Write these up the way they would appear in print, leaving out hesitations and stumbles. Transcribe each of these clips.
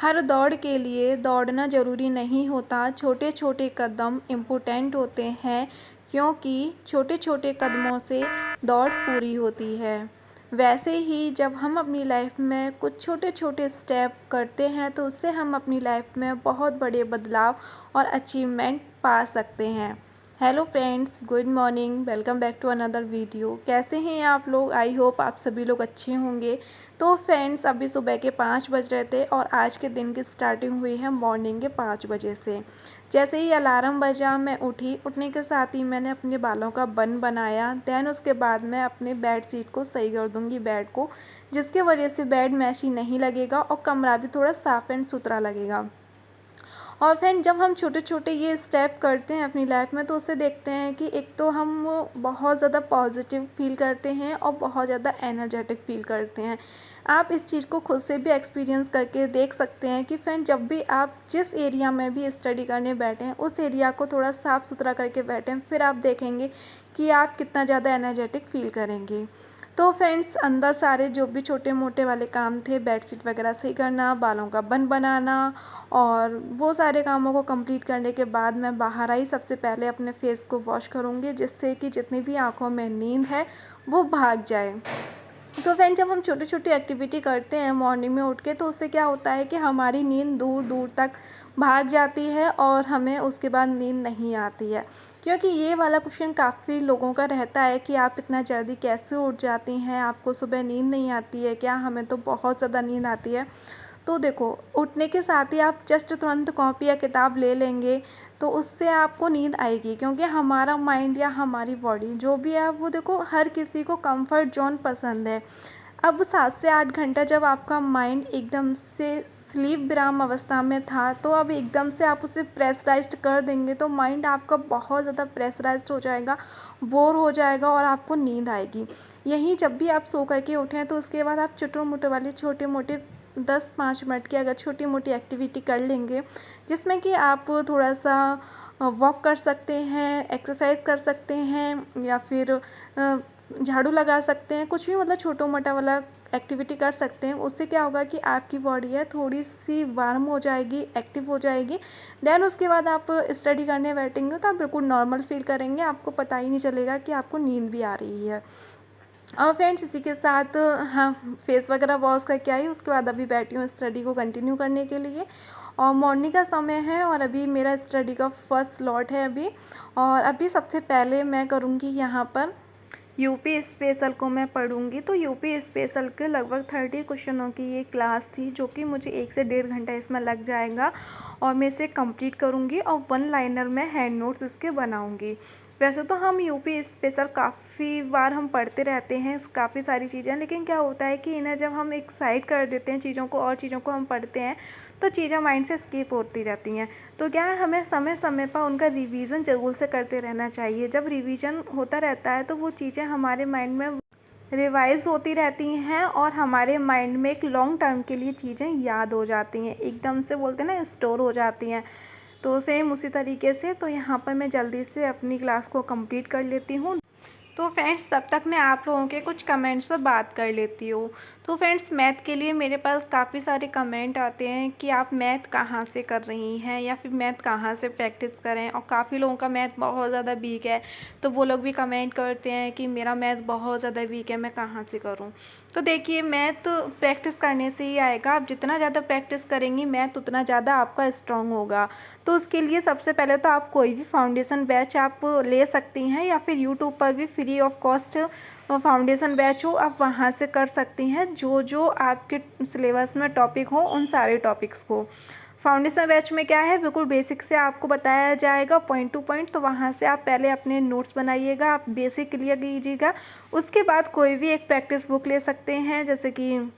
हर दौड़ के लिए दौड़ना ज़रूरी नहीं होता, छोटे छोटे कदम इम्पोर्टेंट होते हैं क्योंकि छोटे छोटे कदमों से दौड़ पूरी होती है। वैसे ही जब हम अपनी लाइफ में कुछ छोटे छोटे स्टेप करते हैं तो उससे हम अपनी लाइफ में बहुत बड़े बदलाव और अचीवमेंट पा सकते हैं। Hello friends, good morning, welcome back to another video. कैसे हैं आप लोग? आई होप आप सभी लोग अच्छे होंगे। तो फ्रेंड्स, अभी सुबह के 5 बज रहे थे और आज के दिन की स्टार्टिंग हुई है मॉर्निंग के 5 बजे से। जैसे ही अलार्म बजा मैं उठी, उठने के साथ ही मैंने अपने बालों का बन बनाया। दैन उसके बाद मैं अपने बेड शीट को सही कर दूँगी, बेड को, जिसकी वजह से बेड मैशी नहीं लगेगा और कमरा भी थोड़ा साफ़ एंड सुथरा लगेगा। और फ्रेंड, जब हम छोटे छोटे ये स्टेप करते हैं अपनी लाइफ में तो उससे देखते हैं कि एक तो हम बहुत ज़्यादा पॉजिटिव फील करते हैं और बहुत ज़्यादा एनर्जेटिक फील करते हैं। आप इस चीज़ को खुद से भी एक्सपीरियंस करके देख सकते हैं कि फ्रेंड, जब भी आप जिस एरिया में भी स्टडी करने बैठे हैं उस एरिया को थोड़ा साफ़ सुथरा करके बैठें, फिर आप देखेंगे कि आप कितना ज़्यादा एनर्जेटिक फील करेंगे। तो फ्रेंड्स, अंदर सारे जो भी छोटे मोटे वाले काम थे, बेडशीट वगैरह सही करना, बालों का बन बनाना और वो सारे कामों को कंप्लीट करने के बाद मैं बाहर आई। सबसे पहले अपने फेस को वॉश करूँगी जिससे कि जितनी भी आँखों में नींद है वो भाग जाए। तो फ्रेंड, जब हम छोटी छोटी एक्टिविटी करते हैं मॉर्निंग में उठ के तो उससे क्या होता है कि हमारी नींद दूर दूर तक भाग जाती है और हमें उसके बाद नींद नहीं आती है। क्योंकि ये वाला क्वेश्चन काफ़ी लोगों का रहता है कि आप इतना जल्दी कैसे उठ जाती हैं, आपको सुबह नींद नहीं आती है क्या? हमें तो बहुत ज़्यादा नींद आती है। तो देखो, उठने के साथ ही आप जस्ट तुरंत कॉपी या किताब ले लेंगे तो उससे आपको नींद आएगी, क्योंकि हमारा माइंड या हमारी बॉडी जो भी है वो, देखो, हर किसी को कंफर्ट जोन पसंद है। अब 7 से 8 घंटा जब आपका माइंड एकदम से स्लीप विराम अवस्था में था तो अब एकदम से आप उसे प्रेशराइज्ड कर देंगे तो माइंड आपका बहुत ज़्यादा प्रेशराइज्ड हो जाएगा, बोर हो जाएगा और आपको नींद आएगी। यहीं जब भी आप सो करके उठें तो उसके बाद आप छोटे मोटे वाली छोटे मोटे 10-5 मिनट की अगर छोटी मोटी एक्टिविटी कर लेंगे जिसमें कि आप थोड़ा सा वॉक कर सकते हैं, एक्सरसाइज कर सकते हैं या फिर झाड़ू लगा सकते हैं, कुछ भी मतलब छोटा मोटा वाला एक्टिविटी कर सकते हैं। उससे क्या होगा कि आपकी बॉडी है थोड़ी सी वार्म हो जाएगी, एक्टिव हो जाएगी। देन उसके बाद आप स्टडी करने बैठेंगे तो आप बिल्कुल नॉर्मल फील करेंगे, आपको पता ही नहीं चलेगा कि आपको नींद भी आ रही है। और फ्रेंड्स, इसी के साथ हाँ, फेस वगैरह वॉश करके आई, उसके बाद अभी बैठी हूँ स्टडी को कंटिन्यू करने के लिए। और मॉर्निंग का समय है और अभी मेरा स्टडी का फर्स्ट स्लॉट है अभी। और अभी सबसे पहले मैं करूँगी यहाँ पर यूपी स्पेशल को मैं पढ़ूँगी। तो यूपी स्पेशल के लगभग 30 क्वेश्चनों की ये क्लास थी जो कि मुझे 1 से 1.5 घंटा इसमें लग जाएगा और मैं इसे कंप्लीट करूँगी और वन लाइनर में हैंड नोट्स इसके बनाऊँगी। वैसे तो हम यूपी स्पेशल काफ़ी बार हम पढ़ते रहते हैं, काफ़ी सारी चीज़ें, लेकिन क्या होता है कि इन्हें जब हम एक साइड कर देते हैं चीज़ों को और चीज़ों को हम पढ़ते हैं तो चीज़ें माइंड से स्किप होती रहती हैं। तो क्या है, हमें समय समय पर उनका रिवीजन ज़रूर से करते रहना चाहिए। जब रिवीजन होता रहता है तो वो चीज़ें हमारे माइंड में रिवाइज़ होती रहती हैं और हमारे माइंड में एक लॉन्ग टर्म के लिए चीज़ें याद हो जाती हैं, एकदम से बोलते हैं ना, स्टोर हो जाती हैं। तो सेम उसी तरीके से तो यहाँ पर मैं जल्दी से अपनी क्लास को कंप्लीट कर लेती हूँ। तो फ्रेंड्स, तब तक मैं आप लोगों के कुछ कमेंट्स पर बात कर लेती हूँ। तो फ्रेंड्स, मैथ के लिए मेरे पास काफ़ी सारे कमेंट आते हैं कि आप मैथ कहाँ से कर रही हैं या फिर मैथ कहाँ से प्रैक्टिस करें, और काफ़ी लोगों का मैथ बहुत ज़्यादा वीक है तो वो लोग भी कमेंट करते हैं कि मेरा मैथ बहुत ज़्यादा वीक है, मैं कहाँ से करूँ। तो देखिए, मैथ प्रैक्टिस करने से ही आएगा। आप जितना ज़्यादा प्रैक्टिस करेंगी मैथ उतना ज़्यादा आपका स्ट्रॉन्ग होगा। तो उसके लिए सबसे पहले तो आप कोई भी फाउंडेशन बैच आप ले सकती हैं या फिर यूट्यूब पर भी free of cost foundation batch हो, आप वहाँ से कर सकती हैं। जो जो आपके सिलेबस में टॉपिक हो उन सारे टॉपिक्स को। फाउंडेशन बैच में क्या है, बिल्कुल बेसिक से आपको बताया जाएगा पॉइंट टू पॉइंट। तो वहाँ से आप पहले अपने नोट्स बनाइएगा, आप बेसिक क्लियर कीजिएगा। उसके बाद कोई भी एक प्रैक्टिस बुक ले सकते हैं, जैसे कि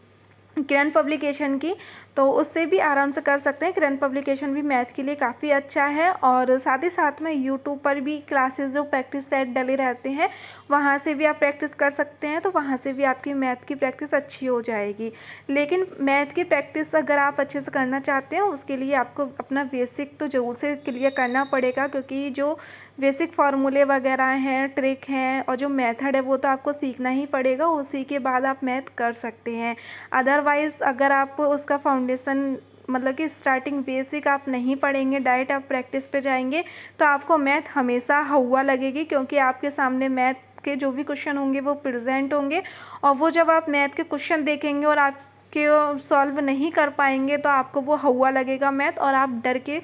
किरण पब्लिकेशन की, तो उससे भी आराम से कर सकते हैं। किरण पब्लिकेशन भी मैथ के लिए काफ़ी अच्छा है। और साथ ही साथ में यूट्यूब पर भी क्लासेस जो प्रैक्टिस सेट डले रहते हैं वहाँ से भी आप प्रैक्टिस कर सकते हैं, तो वहाँ से भी आपकी मैथ की प्रैक्टिस अच्छी हो जाएगी। लेकिन मैथ की प्रैक्टिस अगर आप अच्छे से करना चाहते हैं उसके लिए आपको अपना बेसिक तो ज़रूर से क्लियर करना पड़ेगा, क्योंकि जो बेसिक फार्मूले वगैरह हैं, ट्रिक हैं और जो मेथड है वो तो आपको सीखना ही पड़ेगा, उसी के बाद आप मैथ कर सकते हैं। अदरवाइज़ अगर आप उसका फाउंडेशन मतलब कि स्टार्टिंग बेसिक आप नहीं पढ़ेंगे, डायरेक्ट आप प्रैक्टिस पे जाएंगे, तो आपको मैथ हमेशा हौवा लगेगी, क्योंकि आपके सामने मैथ के जो भी क्वेश्चन होंगे वो प्रेजेंट होंगे, और वो जब आप मैथ के क्वेश्चन देखेंगे और आपके सॉल्व नहीं कर पाएंगे तो आपको वो हौवा लगेगा मैथ, और आप डर के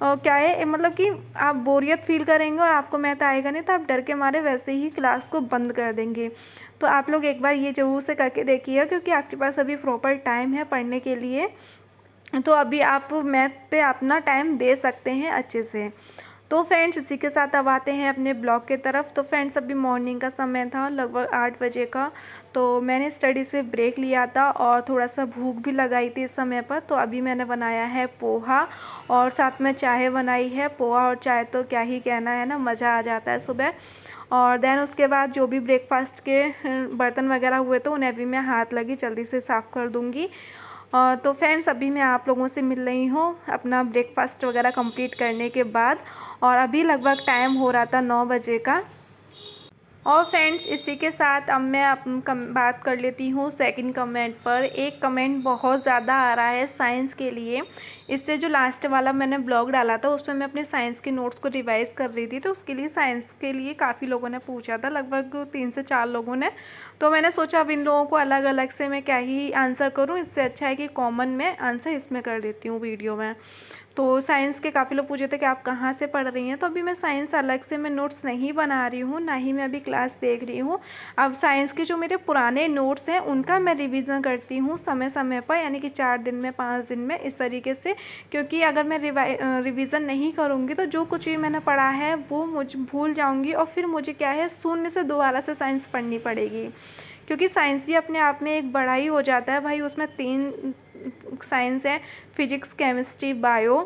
क्या है मतलब कि आप बोरियत फील करेंगे और आपको मैथ आएगा नहीं, तो आप डर के मारे वैसे ही क्लास को बंद कर देंगे। तो आप लोग एक बार ये ज़रूर से करके देखिए, क्योंकि आपके पास अभी प्रॉपर टाइम है पढ़ने के लिए, तो अभी आप मैथ पे अपना टाइम दे सकते हैं अच्छे से। तो फ्रेंड्स, इसी के साथ अब आते हैं अपने ब्लॉग के तरफ। तो फ्रेंड्स, अभी मॉर्निंग का समय था, लगभग 8 बजे का। तो मैंने स्टडी से ब्रेक लिया था और थोड़ा सा भूख भी लगाई थी इस समय पर। तो अभी मैंने बनाया है पोहा और साथ में चाय बनाई है। पोहा और चाय तो क्या ही कहना है ना, मज़ा आ जाता है सुबह। और देन उसके बाद जो भी ब्रेकफास्ट के बर्तन वगैरह हुए तो उन्हें भी मैं हाथ लगी जल्दी से साफ़ कर दूँगी। तो फ्रेंड्स, अभी मैं आप लोगों से मिल रही हूँ अपना ब्रेकफास्ट वगैरह कंप्लीट करने के बाद, और अभी लगभग टाइम हो रहा था 9 बजे का। और फ्रेंड्स, इसी के साथ अब मैं बात कर लेती हूँ सेकंड कमेंट पर। एक कमेंट बहुत ज़्यादा आ रहा है साइंस के लिए। इससे जो लास्ट वाला मैंने ब्लॉग डाला था उसमें मैं अपने साइंस के नोट्स को रिवाइज़ कर रही थी, तो उसके लिए साइंस के लिए काफ़ी लोगों ने पूछा था, लगभग 3 से 4 लोगों ने। तो मैंने सोचा अब इन लोगों को अलग अलग से मैं क्या ही आंसर करूँ, इससे अच्छा है कि कॉमन में आंसर इसमें कर देती हूँ वीडियो में। तो साइंस के काफ़ी लोग पूछे थे कि आप कहाँ से पढ़ रही हैं, तो अभी मैं साइंस अलग से मैं नोट्स नहीं बना रही हूँ, ना ही मैं अभी क्लास देख रही हूँ। अब साइंस के जो मेरे पुराने नोट्स हैं उनका मैं रिवीजन करती हूँ समय समय पर, यानी कि 4 दिन में, 5 दिन में, इस तरीके से। क्योंकि अगर मैं रिवीजन नहीं करूँगी तो जो कुछ भी मैंने पढ़ा है वो मुझे भूल जाऊँगी, और फिर मुझे क्या है शून्य से दोबारा से साइंस पढ़नी पड़ेगी। क्योंकि साइंस भी अपने आप में एक बड़ा ही हो जाता है भाई, उसमें 3 साइंस है, फिजिक्स, केमिस्ट्री, बायो,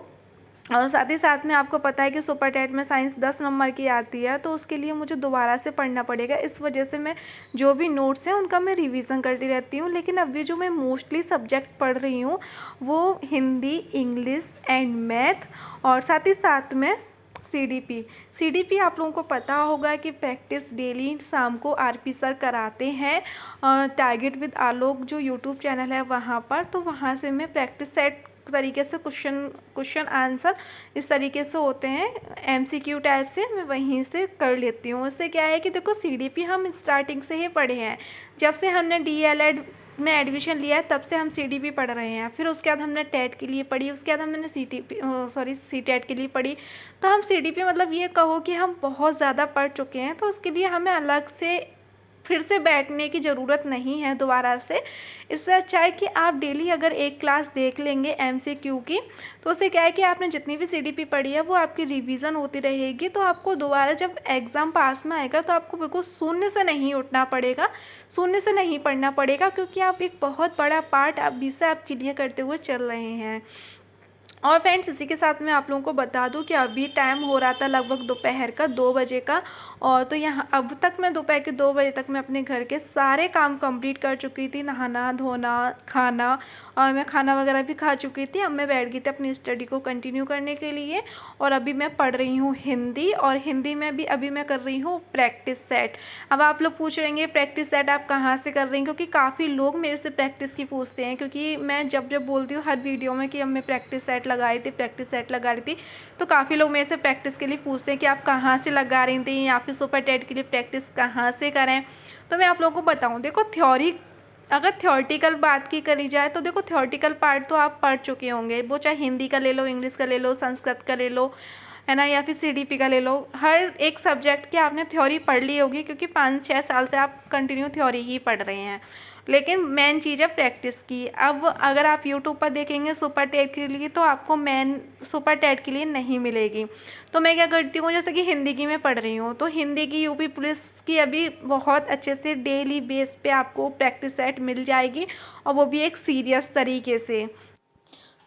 और साथ ही साथ में आपको पता है कि सुपर टेट में साइंस 10 नंबर की आती है, तो उसके लिए मुझे दोबारा से पढ़ना पड़ेगा। इस वजह से मैं जो भी नोट्स हैं उनका मैं रिवीजन करती रहती हूँ। लेकिन अभी जो मैं मोस्टली सब्जेक्ट पढ़ रही हूँ वो हिंदी, इंग्लिश एंड मैथ, और साथ ही साथ में सीडीपी आप लोगों को पता होगा कि प्रैक्टिस डेली शाम को आरपी सर कराते हैं, टारगेट विद आलोक जो यूट्यूब चैनल है वहाँ पर। तो वहाँ से मैं प्रैक्टिस सेट तरीके से क्वेश्चन आंसर इस तरीके से होते हैं एमसीक्यू टाइप से, मैं वहीं से कर लेती हूँ। उससे क्या है कि देखो सीडीपी हम स्टार्टिंग से ही पढ़े हैं, जब से हमने डीएलएड में एडमिशन लिया है तब से हम सीडीपी पढ़ रहे हैं। फिर उसके बाद हमने टेट के लिए पढ़ी, उसके बाद हमने सीटेट के लिए पढ़ी। तो हम सीडीपी मतलब ये कहो कि हम बहुत ज़्यादा पढ़ चुके हैं, तो उसके लिए हमें अलग से फिर से बैठने की ज़रूरत नहीं है दोबारा से। इससे अच्छा है कि आप डेली अगर एक क्लास देख लेंगे एमसीक्यू की, तो उससे क्या है कि आपने जितनी भी सीडीपी पढ़ी है वो आपकी रिवीजन होती रहेगी। तो आपको दोबारा जब एग्ज़ाम पास में आएगा तो आपको बिल्कुल शून्य से नहीं उठना पड़ेगा, शून्य से नहीं पढ़ना पड़ेगा, क्योंकि आप एक बहुत बड़ा पार्ट अभी से आप क्लियर करते हुए चल रहे हैं। और फ्रेंड्स, इसी के साथ मैं आप लोगों को बता दूं कि अभी टाइम हो रहा था लगभग दोपहर का 2 बजे का, और तो यहाँ अब तक मैं दोपहर के 2 बजे तक मैं अपने घर के सारे काम कंप्लीट कर चुकी थी, नहाना धोना, खाना, और मैं खाना वगैरह भी खा चुकी थी। अब मैं बैठ गई थी अपनी स्टडी को कंटिन्यू करने के लिए, और अभी मैं पढ़ रही हूँ हिंदी, और हिंदी में भी अभी मैं कर रही हूँ प्रैक्टिस सेट। अब आप लोग पूछ रहे हैं प्रैक्टिस सेट आप कहाँ से कर रही हैं, क्योंकि काफ़ी लोग मेरे से प्रैक्टिस की पूछते हैं, क्योंकि मैं जब बोलती हूँ हर वीडियो में कि अब मैं प्रैक्टिस सेट लगा रही थी, तो काफ़ी लोग मेरे से प्रैक्टिस के लिए पूछते हैं कि आप कहाँ से लगा रही थी, या फिर सुपर टेट के लिए प्रैक्टिस कहाँ से करें। तो मैं आप लोगों को बताऊँ, देखो अगर थ्योरेटिकल बात की करी जाए तो देखो थ्योरेटिकल पार्ट तो आप पढ़ चुके होंगे, वो चाहे हिंदी का ले लो, इंग्लिश का ले लो, संस्कृत का ले लो, है ना, या फिर सीडीपी का ले लो। हर एक सब्जेक्ट की आपने थ्योरी पढ़ ली होगी, क्योंकि 5-6 साल से आप कंटिन्यू थ्योरी ही पढ़ रहे हैं। लेकिन मेन चीज़ है प्रैक्टिस की। अब अगर आप यूट्यूब पर देखेंगे सुपर टेट के लिए, तो आपको मेन सुपर टेट के लिए नहीं मिलेगी। तो मैं क्या करती हूँ, जैसे कि हिंदी की मैं पढ़ रही हूँ, तो हिंदी की यूपी पुलिस की अभी बहुत अच्छे से डेली बेस पे आपको प्रैक्टिस सेट मिल जाएगी, और वो भी एक सीरियस तरीके से।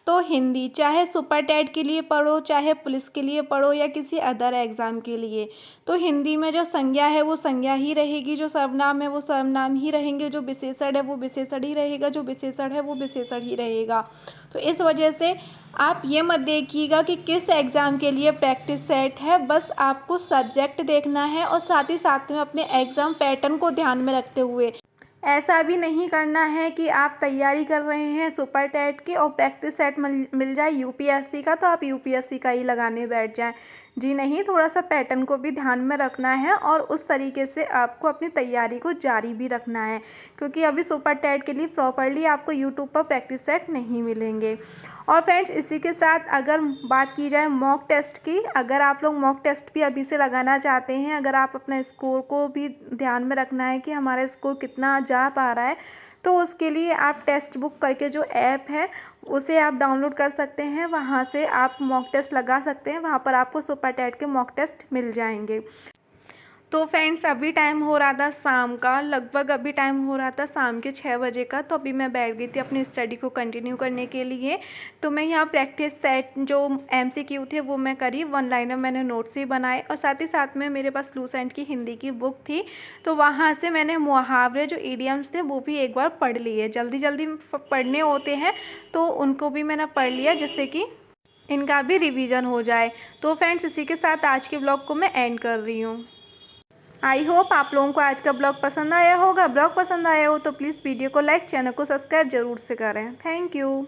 तो हिंदी चाहे सुपर टेट के लिए पढ़ो, चाहे पुलिस के लिए पढ़ो, या किसी अदर एग्ज़ाम के लिए, तो हिंदी में जो संज्ञा है वो संज्ञा ही रहेगी, जो सर्वनाम है वो सर्वनाम ही रहेंगे, जो विशेषण है वो विशेषण ही रहेगा, जो विशेषण है वो विशेषण ही रहेगा। तो इस वजह से आप ये मत देखिएगा कि किस एग्ज़ाम के लिए प्रैक्टिस सेट है, बस आपको सब्जेक्ट देखना है, और साथ ही साथ में अपने एग्ज़ाम पैटर्न को ध्यान में रखते हुए ऐसा भी नहीं करना है कि आप तैयारी कर रहे हैं सुपर टेट की और प्रैक्टिस सेट मिल जाए यूपीएससी का तो आप यूपीएससी का ही लगाने बैठ जाएं। जी नहीं, थोड़ा सा पैटर्न को भी ध्यान में रखना है और उस तरीके से आपको अपनी तैयारी को जारी भी रखना है, क्योंकि अभी सुपर टेट के लिए प्रॉपरली आपको यूट्यूब पर प्रैक्टिस सेट नहीं मिलेंगे। और फ्रेंड्स, इसी के साथ अगर बात की जाए मॉक टेस्ट की, अगर आप लोग मॉक टेस्ट भी अभी से लगाना चाहते हैं, अगर आप अपने स्कोर को भी ध्यान में रखना है कि हमारा स्कोर कितना जा पा रहा है, तो उसके लिए आप टेस्ट बुक करके जो ऐप है उसे आप डाउनलोड कर सकते हैं। वहाँ से आप मॉक टेस्ट लगा सकते हैं, वहाँ पर आपको सुपर टेट के मॉक टेस्ट मिल जाएंगे। तो फ्रेंड्स, अभी टाइम हो रहा था शाम का, लगभग अभी टाइम हो रहा था शाम के 6 बजे का। तो अभी मैं बैठ गई थी अपनी स्टडी को कंटिन्यू करने के लिए। तो मैं यहाँ प्रैक्टिस सेट जो एमसीक्यू थे वो मैं करी, वन लाइनर मैंने नोट्स ही बनाए और साथ ही साथ में मेरे पास लूसेंट की हिंदी की बुक थी, तो वहाँ से मैंने मुहावरे जो इडियम्स थे वो भी एक बार पढ़ लिए। जल्दी जल्दी पढ़ने होते हैं तो उनको भी मैंने पढ़ लिया, जिससे कि इनका भी रिवीजन हो जाए। तो फ्रेंड्स, इसी के साथ आज के ब्लॉग को मैं एंड कर रही हूँ। आई होप आप लोगों को आज का ब्लॉग पसंद आया होगा। ब्लॉग पसंद आया हो तो प्लीज़ वीडियो को लाइक, चैनल को सब्सक्राइब जरूर से करें। Thank you.